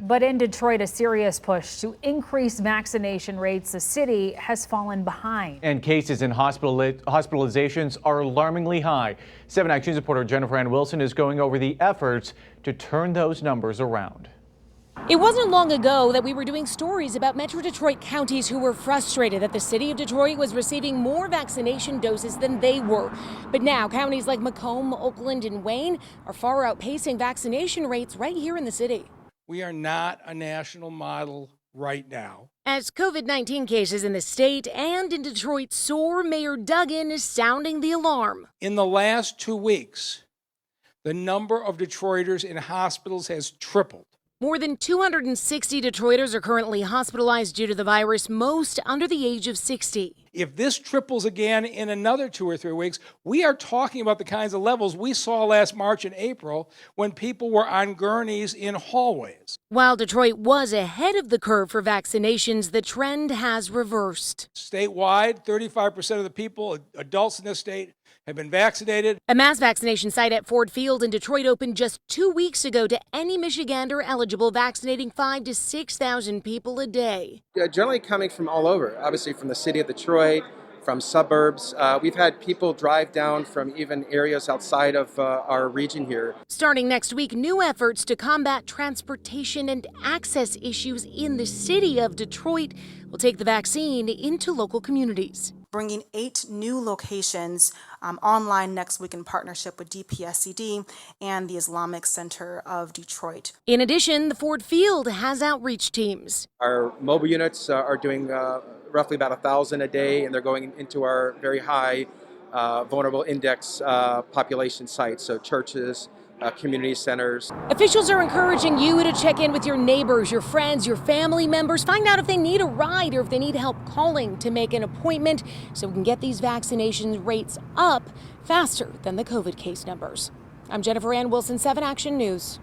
But in Detroit, a serious push to increase vaccination rates, the city has fallen behind. And cases and hospitalizations are alarmingly high. 7 Action News reporter Jennifer Ann Wilson is going over the efforts to turn those numbers around. It wasn't long ago that we were doing stories about Metro Detroit counties who were frustrated that the city of Detroit was receiving more vaccination doses than they were. But now counties like Macomb, Oakland, and Wayne are far outpacing vaccination rates right here in the city. We are not a national model right now. As COVID-19 cases in the state and in Detroit soar, Mayor DUGGAN is sounding the alarm. In the last 2 weeks, the number of Detroiters in hospitals has tripled. More than 260 Detroiters are currently hospitalized due to the virus, most under the age of 60. If this triples again in another 2 or 3 weeks, we are talking about the kinds of levels we saw last March and April when people were on gurneys in hallways. While Detroit was ahead of the curve for vaccinations, the trend has reversed. Statewide, 35% of the people, adults in this state, have been vaccinated. A mass vaccination site at Ford Field in Detroit opened just 2 weeks ago to any Michigander eligible, vaccinating 5,000 to 6,000 people a day. Generally coming from all over, obviously from the city of Detroit, from suburbs. We've had people drive down from even areas outside of our region here. Starting next week, new efforts to combat transportation and access issues in the city of Detroit will take the vaccine into local communities. Bringing 8 new locations online next week in partnership with DPSCD and the Islamic Center of Detroit. In addition, the Ford Field has outreach teams. Our mobile units are doing roughly about 1,000 a day, and they're going into our very high vulnerable index population sites, so churches, community centers. Officials are encouraging you to check in with your neighbors, your friends, your family members. Find out if they need a ride or if they need help calling to make an appointment so we can get these vaccination rates up faster than the COVID case numbers. I'm Jennifer Ann Wilson, 7 Action News.